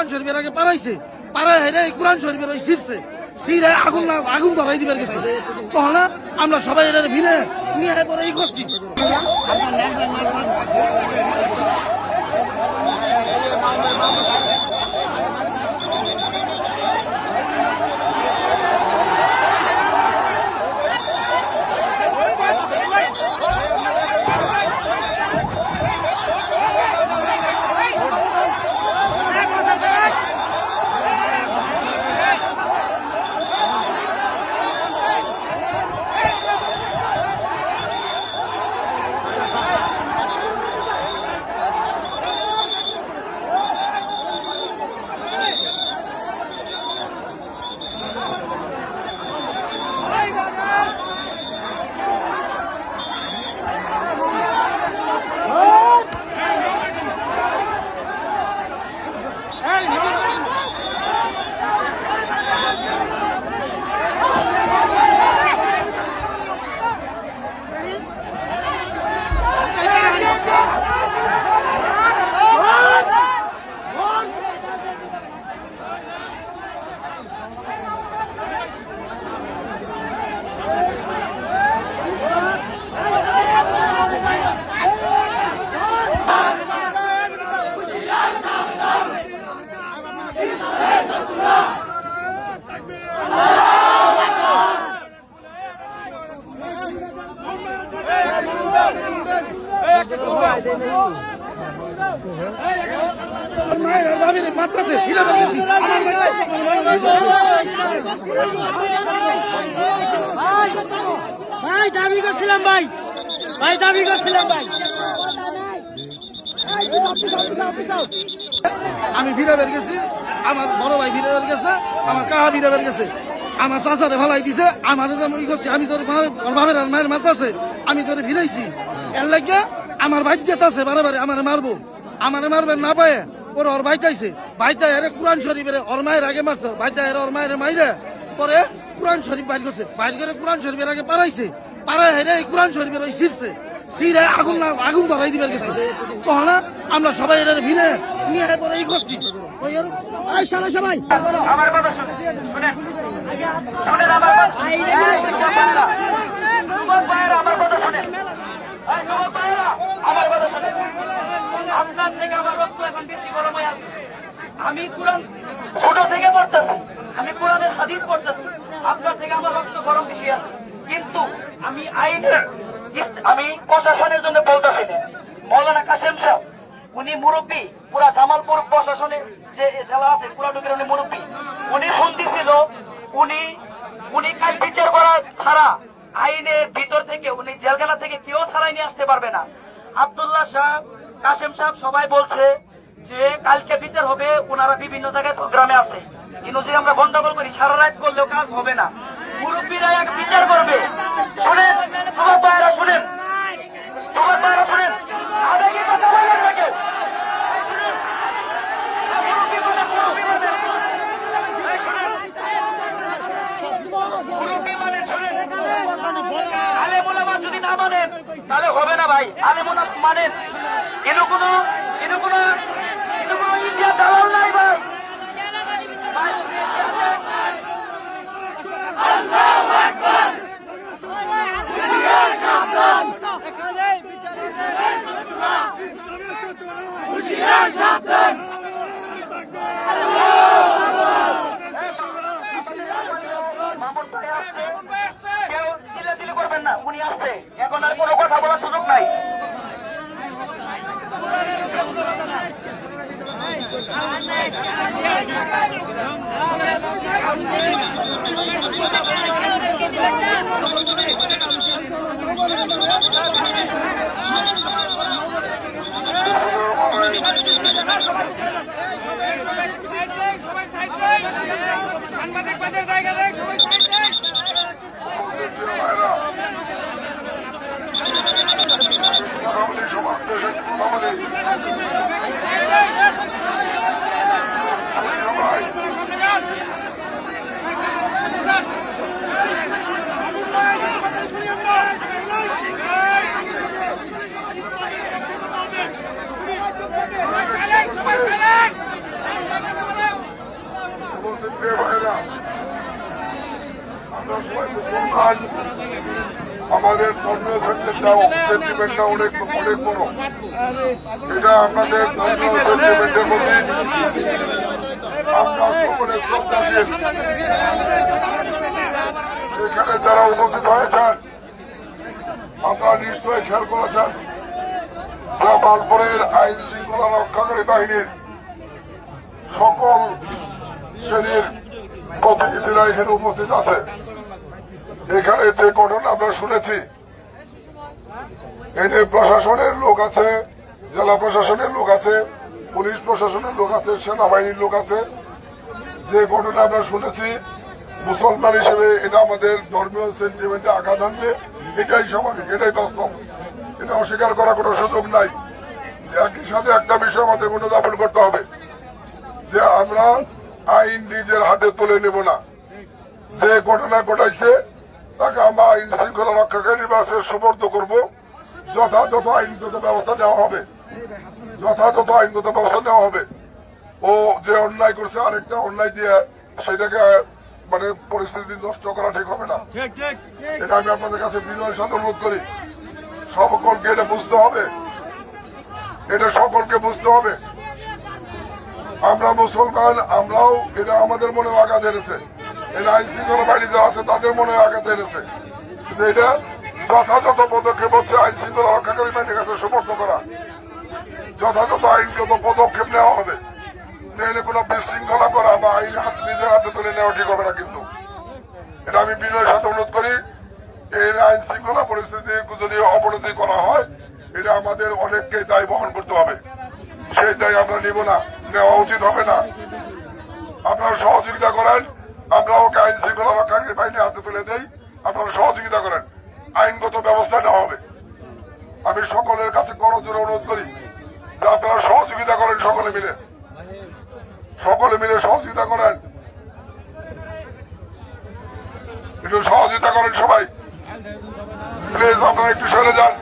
কোরআন শরীফের আগে পারাইছে, পাড়ায় হেরে কোরআন শরীফের ওই শীর্ষে সিরে আগুন ধরাই দিবার গেছে। তখন আমরা সবাই এটার ভিড়ে নিয়ে পরে এই করছি। ভাই দাবি করছিলাম ভাই দাবি করছিলাম ভাই। আমি ভিড়ে বের গেছি, আমার বড় ভাই ভিড়ে বের গেছে, আমার কাহা ভিড়ে বের গেছে, আমার চাচারে ভালাই দিছে, আমার করছি আমি তোর বাবার আর মায়ের মারতেছে, আমি তোর ভিড়াইছি। এর লাগে আমার ভাই যেতেছে বারে বারে আমার মারবো, আমার মারবেন না পায়ে ওর ওর ভাইটাইছে, ভাইটা এর কোরআন শরীফের ওর মায়ের আগে মারছে, ভাইটা এর ওর মায়ের মাইরে পরে কোরআন শরীফ বাইর করছে, বাইর করে কোরআন শরীফের আগে পারাইছে, পাড়ায় হেরে কোরআন শরীফের ওই শীর্ষে সিরে আগুন ধরাই দিবার গেছে। তখন আমরা সবাই এটার ভিড়ে নিয়ে পরে এই করছি। সবাই আমার কথা শুনেন, শুনেন আমার কথা, যুবক ভাইয়েরা আমার কথা শুনেন, যুবক ভাইয়েরা আমার কথা শুনেন। আপনার থেকে আমার রক্ত এখন বেশি গরম হয়ে আছে। আমি কোরআন ছোট থেকে পড়তেছি, আমি কোরআনের হাদিস পড়তেছি, আপনার থেকে আমার রক্ত গরম বেশি আছে। কিন্তু আমি আমি প্রশাসনের জন্য বলতেছি না। মৌলানা কাশেম সাহেব উনি মুরব্বী, পুরা জামালপুর প্রশাসনের যে জেলা আছে পুরাটুকের উনি মুরব্বী, উনি ফোন দিছিল, উনি কাল বিচার করা ছাড়া আইনের ভিতর থেকে উনি জেলখানা থেকে কেউ ছাড়াই নিয়ে আসতে পারবে না। আব্দুল্লাহ সাহেব, কাশেম সাহেব সবাই বলছে যে কালকে বিচার হবে, ওনারা বিভিন্ন জায়গায় প্রোগ্রামে আছে, কিন্তু যদি আমরা গন্ডগোল করি সারা রাত করলেও কাজ হবে না। মুরব্বীরা এক বিচার করবে। শুনেন যুবক ভাইয়েরা, শুনেন যুবক ভাইয়েরা, শুনেন আবেগে কথা বলেন নাকি? আলেমুলামা যদি না মানেন তাহলে হবে না ভাই। আলেমুলামা মানেন, কিন্তু কোনো ইন্ডিয়া দালাল নাই ভাই। মামুন ভাই আসছে, কেউ চিল্লাচিল্লি করবেন না, উনি আসছে, এখন আর কোনো কথা বলার সুযোগ নাই। সাংবাদিকদের জায়গা দেখ, সবাই সাইড দেখ। ভাইরা, আমরা সবাই মুসলমান, আমাদের ধর্মীয় সেন্টিমেন্টটা অনেক অনেক বড়। এটা আমাদের ধর্মীয় সেন্টিমেন্টের মধ্যে আমরা সকলে শ্রদ্ধাশীল। এখানে যারা উপস্থিত হয়েছেন আপনারা নিশ্চয়ই খেয়াল করেছেন, জামালপুরের আইন শৃঙ্খলা রক্ষাকারী বাহিনীর সকল শ্রেণীর প্রতিনিধিরা এখানে উপস্থিত আছে। এখানে যে ঘটনা আমরা শুনেছি, এনে প্রশাসনের লোক আছে, জেলা প্রশাসনের লোক আছে, পুলিশ প্রশাসনের লোক আছে, সেনাবাহিনীর লোক আছে। যে ঘটনা আমরা শুনেছি, মুসলমান হিসেবে এটা আমাদের ধর্মীয় সেন্টিমেন্টে আঘাত আনবে, এটাই স্বাভাবিক, এটাই বাস্তব, এটা অস্বীকার করার কোনো সুযোগ নাই। একই সাথে একটা বিষয় আমাদের অনুধাবন করতে হবে যে আমরা আইন নিজের হাতে তুলে নেব না। যে ঘটনা ঘটাইছে তাকে আমরা আইন শৃঙ্খলা রক্ষাকারী বাসে সুপর্দ করব, যথাযথ আইনগত ব্যবস্থা নেওয়া হবে, যথাযথ আইনগত ব্যবস্থা নেওয়া হবে। ও যে অন্যায় করছে আরেকটা অন্যায় দিয়ে সেটাকে মানে পরিস্থিতি নষ্ট করা ঠিক হবে না। এটা আমি আপনাদের কাছে বিনয়ের সাথে অনুরোধ করি, সকলকে এটা বুঝতে হবে, এটা সকলকে বুঝতে হবে। আমরা মুসলমান, আমরাও এটা আমাদের মনে আঘাত এনেছে, এটা আইন শৃঙ্খলা বাহিনী যারা আছে তাদের মনে আঘাত এনেছে, কিন্তু এটা যথাযথ পদক্ষেপ হচ্ছে আইন শৃঙ্খলা রক্ষাকারী বাহিনীর কাছে সুপর্দ করা, যথাযথ আইনগত পদক্ষেপ নেওয়া হবে। তাহলে কোনো বিশৃঙ্খলা করা বা আইন নিজের হাতে তুলে নেওয়া ঠিক হবে না। কিন্তু এটা আমি বিনয়ের সাথে অনুরোধ করি, এর আইন শৃঙ্খলা পরিস্থিতি যদি অবনতি করা হয়, এটা আমাদের অনেককে দায় বহন করতে হবে। সেই দায় আমরা নিব না, নেওয়া উচিত হবে না। আপনারা সহযোগিতা করেন, আমরা ওকে আইন শৃঙ্খলা রক্ষাকারী বাহিনীর হাতে তুলে দেই, আপনারা সহযোগিতা করেন, আইনগত ব্যবস্থা নেওয়া হবে। আমি সকলের কাছে করজোরে অনুরোধ করি যে আপনারা সহযোগিতা করেন, সকলে মিলে সহযোগিতা করেন, একটু সহযোগিতা করেন সবাই প্লিজ। আপনারা একটু সরে যান।